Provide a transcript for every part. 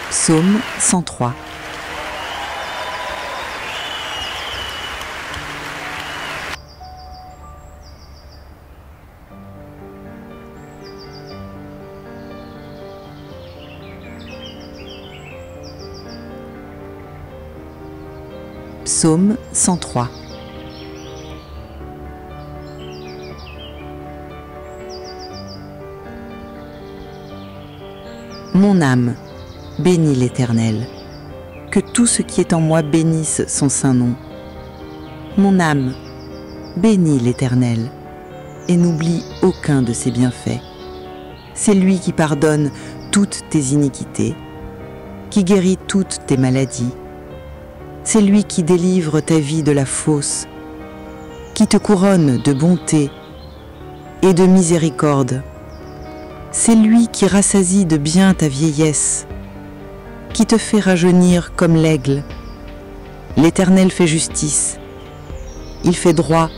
Psaume 103. Psaume 103. Mon âme, bénis l'Éternel. Que tout ce qui est en moi bénisse son saint nom. Mon âme, bénis l'Éternel, et n'oublie aucun de ses bienfaits. C'est lui qui pardonne toutes tes iniquités, qui guérit toutes tes maladies. C'est lui qui délivre ta vie de la fosse, qui te couronne de bonté et de miséricorde. C'est lui qui rassasie de bien ta vieillesse, qui te fait rajeunir comme l'aigle. L'Éternel fait justice, il fait droit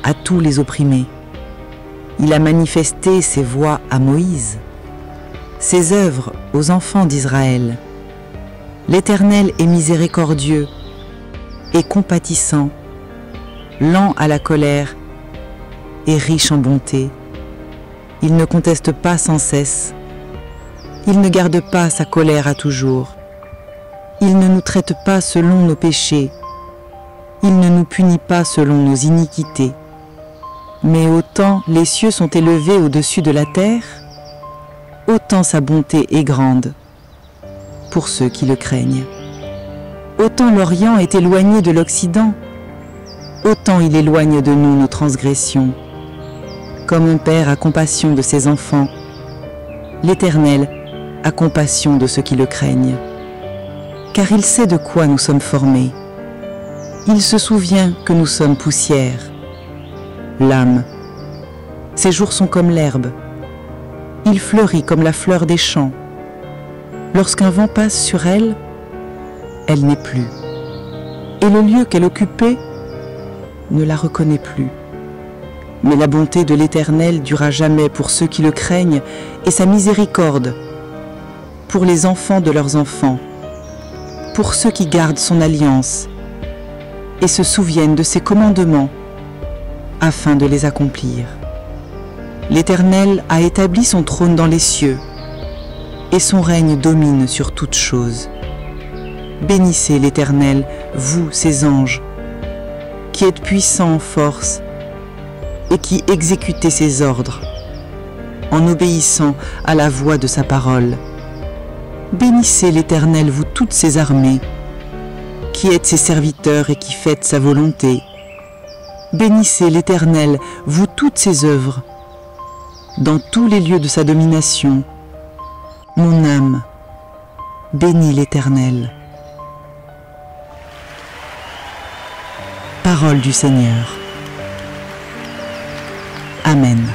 à tous les opprimés. Il a manifesté ses voies à Moïse, ses œuvres aux enfants d'Israël. L'Éternel est miséricordieux et compatissant, lent à la colère et riche en bonté. Il ne conteste pas sans cesse. Il ne garde pas sa colère à toujours. Il ne nous traite pas selon nos péchés. Il ne nous punit pas selon nos iniquités. Mais autant les cieux sont élevés au-dessus de la terre, autant sa bonté est grande pour ceux qui le craignent. Autant l'Orient est éloigné de l'Occident, autant il éloigne de nous nos transgressions. Comme un père a compassion de ses enfants, l'Éternel a compassion de ceux qui le craignent. Car il sait de quoi nous sommes formés. Il se souvient que nous sommes poussière. L'âme, ses jours sont comme l'herbe. Il fleurit comme la fleur des champs. Lorsqu'un vent passe sur elle, elle n'est plus. Et le lieu qu'elle occupait ne la reconnaît plus. Mais la bonté de l'Éternel dure à jamais pour ceux qui le craignent, et sa miséricorde pour les enfants de leurs enfants, pour ceux qui gardent son alliance et se souviennent de ses commandements afin de les accomplir. L'Éternel a établi son trône dans les cieux, et son règne domine sur toutes choses. Bénissez l'Éternel, vous, ses anges, qui êtes puissants en force, et qui exécutez ses ordres, en obéissant à la voix de sa parole. Bénissez l'Éternel, vous toutes ses armées, qui êtes ses serviteurs et qui faites sa volonté. Bénissez l'Éternel, vous toutes ses œuvres, dans tous les lieux de sa domination. Mon âme, bénis l'Éternel. Parole du Seigneur. Amen.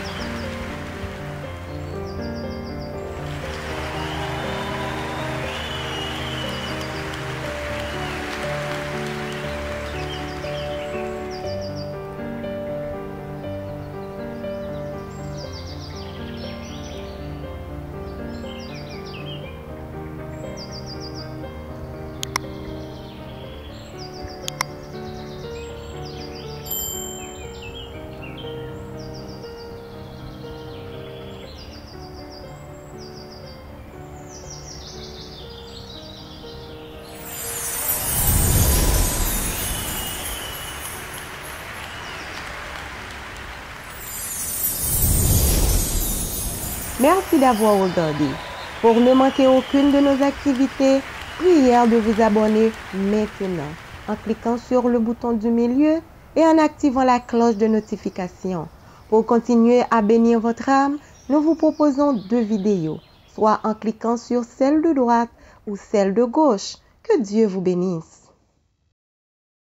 Merci d'avoir regardé. Pour ne manquer aucune de nos activités, prière de vous abonner maintenant en cliquant sur le bouton du milieu et en activant la cloche de notification. Pour continuer à bénir votre âme, nous vous proposons 2 vidéos, soit en cliquant sur celle de droite ou celle de gauche. Que Dieu vous bénisse.